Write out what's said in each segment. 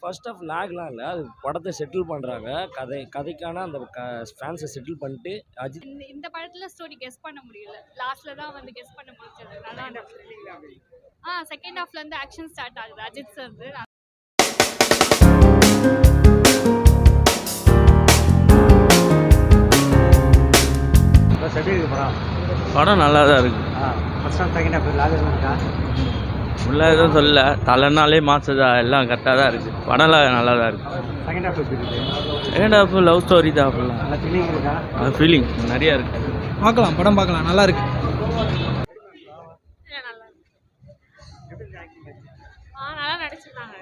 First of லாக்லாம் இல்லை, அது படத்தை செட்டில் பண்ணுறாங்க. கதைக்கான அந்த ஃபேன்ஸை செட்டில் பண்ணிட்டு அஜித் இந்த படத்துல ஸ்டோரி கெஸ் பண்ண முடியல. லாஸ்ட்ல தான் வந்து கெஸ் பண்ண முடிஞ்சது. நல்லா இருந்துச்சு. செகண்ட் ஹாஃப்ல இருந்து ஆக்ஷன் ஸ்டார்ட் ஆகுது அஜித் சார். படம் நல்லா தான் இருக்கு. உள்ள எதுவும் சொல்ல, தலைனாலே மாசதா எல்லாம் கரெக்டாக தான் இருக்குது. படம்லாம் நல்லா தான் இருக்குது. செகண்ட் ஹாஃப் லவ் ஸ்டோரி தான். ஃபுல்லாக ஃபீலிங் நிறையா இருக்குது. பார்க்கலாம், படம் பார்க்கலாம், நல்லா இருக்கு. நல்லா நடிச்சிருந்தாங்க.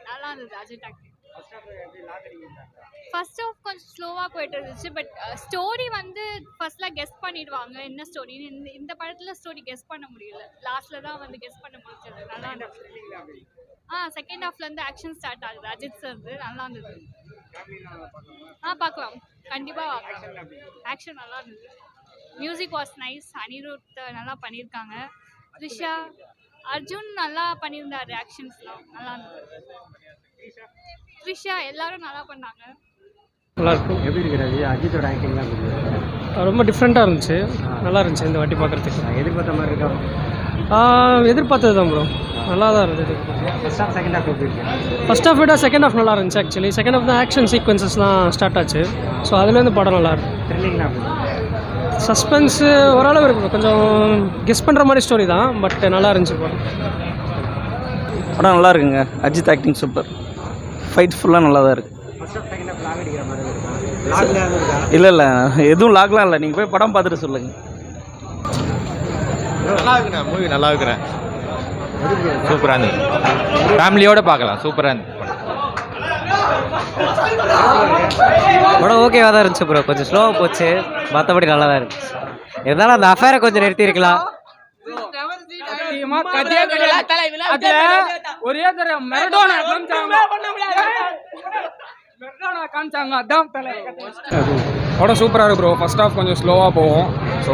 நல்லா இருந்தது அஜித் ஆக்டிங். ஃபர்ஸ்ட் ஆஃப் கொஞ்சம் ஸ்லோவாக போயிட்டு இருந்துச்சு. பட் ஸ்டோரி வந்து ஃபர்ஸ்ட்ல கெஸ் பண்ணிடுவாங்க என்ன ஸ்டோரின்னு. இந்த படத்தில் ஸ்டோரி கெஸ் பண்ண முடியல. லாஸ்ட்ல தான் வந்து கெஸ் பண்ண முடிஞ்சது. நல்லா இருந்துச்சு. செகண்ட் ஹாஃப்ல இருந்து ஆக்ஷன் ஸ்டார்ட் ஆகுது அஜித் சார். நல்லா இருந்தது. பார்க்கலாம், கண்டிப்பாக பார்க்கலாம். ஆக்ஷன் நல்லா இருந்தது. Music was nice. அனிருத் நல்லா பண்ணியிருக்காங்க. த்ரிஷா, அர்ஜுன் நல்லா பண்ணியிருந்தாரு. ஆக்ஷன்ஸ்லாம் நல்லா இருந்தது. த்ரிஷா எல்லாரும் நல்லா பண்ணாங்க. நல்லா இருக்கும். எப்படி இருக்கிறது அஜித்தோட ஆக்டிங்லாம்? ரொம்ப டிஃப்ரெண்ட்டாக இருந்துச்சு, நல்லா இருந்துச்சு இந்த வாட்டி பார்க்குறதுக்கு. எதிர்பார்த்த மாதிரி இருக்கா? எதிர்பார்த்தது தான் ப்ரோ, நல்லா தான் இருந்தது. ஃபர்ஸ்ட் ஹாஃப் செகண்ட் ஹாஃப் எப்படி இருக்கு? ஃபர்ஸ்ட் ஹாஃப் விட செகண்ட் ஹாஃப் நல்லா இருந்துச்சு. ஆக்சுவலி செகண்ட் ஹாஃப் தான் ஆக்ஷன் சீக்வன்சஸ்லாம் ஸ்டார்ட் ஆச்சு. ஸோ அதுலேருந்து படம் நல்லா இருக்கு. த்ரில்லிங்லாம் சஸ்பென்ஸு ஓரளவு இருக்குது. கொஞ்சம் கெஸ் பண்ணுற மாதிரி ஸ்டோரி தான், பட் நல்லா இருந்துச்சு படம். படம் நல்லா இருக்குங்க. Ajith acting super. ஃபைட் ஃபுல்லாக நல்லா தான் இருக்குது. First half second half lag அடிக்கிற மாதிரி இருக்கா? லாக்லாம் இருக்கா? இல்லை எதுவும் லாக்லாம் இல்லை. நீங்கள் போய் படம் பார்த்துட்டு சொல்லுங்கள். நல்லா இருக்குண்ணா, மூவி நல்லா இருக்கிறேன். சூப்பராக இருந்தது. ஃபேமிலியோடு பார்க்கலாம். சூப்பராக இருந்தது படம். ஓகேவாக தான் இருந்துச்சு ப்ரோ. கொஞ்சம் ஸ்லோவாக போச்சு, மற்றபடி நல்லா தான் இருந்துச்சு. இருந்தாலும் அந்த அஃபேரை கொஞ்சம் நிறுத்தியிருக்கலாம். ஒரே தரம் மெரடோனா காமிச்சாங்க, அதான் படம் சூப்பராக இருக்கு ப்ரோ. ஃபர்ஸ்ட் ஹாஃப் கொஞ்சம் ஸ்லோவாக போகும். So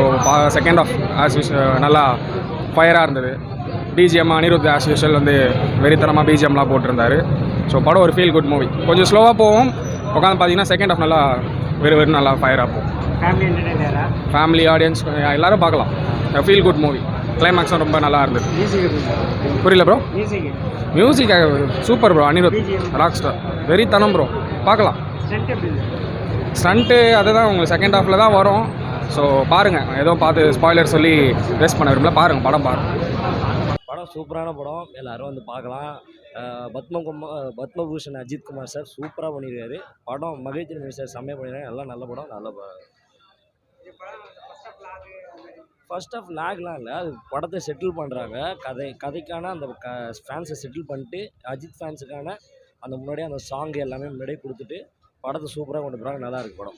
second half as usual நல்லா ஃபயராக இருந்தது. பிஜிஎம் அனிருத் ஆஸ் யூஷுவல் வந்து வெறித்தனமாக பிஜிஎம்லாம் போட்டிருந்தாரு. ஸோ படம் ஒரு ஃபீல் குட் மூவி. கொஞ்சம் ஸ்லோவாக போகும். உட்காந்து பார்த்தீங்கன்னா செகண்ட் ஹாஃப் நல்லா வெறும் நல்லா ஃபயராக போகும். ஃபேமிலி ஆடியன்ஸ் எல்லோரும் பார்க்கலாம். Feel good movie. கிளைமேக்ஸும் ரொம்ப நல்லா இருந்தது. புரியல bro? Music super bro. Anirudh rock star, வெறித்தனம் ப்ரோ. பார்க்கலாம். ஸ்டண்ட்டு அதுதான் உங்களுக்கு செகண்ட் ஹாஃபில் தான் வரும். ஸோ பாருங்கள், எதுவும் பார்த்து ஸ்பாய்லர் சொல்லி வேஸ்ட் பண்ண விரும்பல. பாருங்கள், படம் சூப்பரான படம். எல்லோரும் வந்து பார்க்கலாம். பத்மபூஷன் அஜித் குமார் சார் சூப்பராக பண்ணியிருக்காரு. படம் மகிழ்ச்சி சார் செம்மையாக பண்ணியிருக்காங்க. எல்லாம் நல்ல படம், நல்ல ஃபர்ஸ்ட் ஆஃப் லாக்லாம் இல்லை, அது படத்தை செட்டில் பண்ணுறாங்க. கதைக்கான அந்த ஃபேன்ஸை செட்டில் பண்ணிட்டு அஜித் ஃபேன்ஸுக்கான அந்த முன்னாடியே அந்த சாங் எல்லாமே முன்னாடியே கொடுத்துட்டு படத்தை சூப்பராக கொண்டு போகிறாங்க. நல்லா இருக்குது படம்.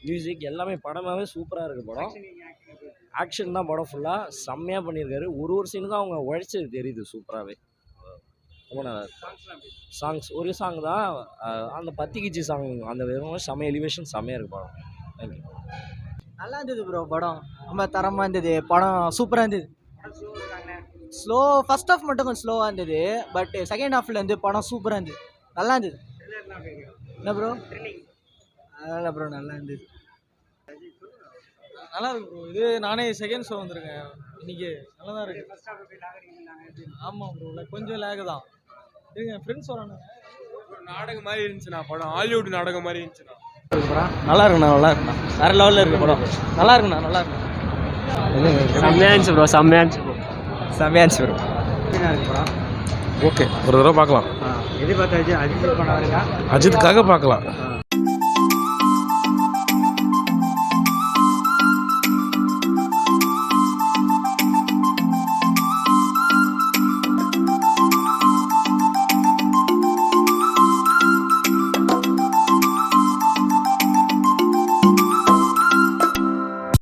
மியூசிக் எல்லாமே படமாகவே சூப்பராக இருக்குது படம். ஆக்ஷன் தான் படம் ஃபுல்லாக செம்மையாக பண்ணியிருக்காரு. ஒரு சீனுக்கும் அவங்க உழைச்சது தெரியுது சூப்பராகவே. ரொம்ப நல்லா இருக்கு. சாங்ஸ் ஒரு சாங் தான், அந்த பத்திக்கிச்சி சாங், அந்த வெறும் செம்ம எலிவேஷன் செம்மையாக இருக்குது படம். தேங்க்யூ. நல்லா இருந்தது ப்ரோ. படம் ரொம்ப தரமாக இருந்தது. படம் சூப்பராக இருந்தது. ஸ்லோ ஃபர்ஸ்ட் ஹாஃப் மட்டும் கொஞ்சம் ஸ்லோவாக இருந்தது. பட் செகண்ட் ஹாஃப்ல இருந்து படம் சூப்பராக இருந்தது, நல்லா இருந்தது. என்ன ப்ரோ? அதனால் ப்ரோ நல்லா இருந்தது. நல்லா இருக்கு ப்ரோ. இது நானே செகண்ட் ஷோ வந்திருக்கேன் இன்னைக்கு. நல்லா தான் இருக்கு. ஆமாம் ப்ரோ, கொஞ்சம் லேக் தான். என் ஃப்ரெண்ட்ஸ் வரானுங்க. நாடகம் மாதிரி இருந்துச்சுண்ணா படம். ஹாலிவுட் நாடகம் மாதிரி இருந்துச்சுண்ணா. நல்லா இருக்குண்ணா, நல்லா இருக்குண்ணா. வேறு லெவலில் இருக்குது படம். நல்லா இருக்குண்ணா, நல்லா இருக்கு. செம்மையாக இருந்துச்சு ப்ரோ, செம்மையாக இருந்துச்சு ப்ரோ. ஓகே, ஒரு தடவை பார்க்கலாம். எதிர்பார்த்த அஜித் படம் இருக்கா? அஜித்துக்காக பார்க்கலாம்.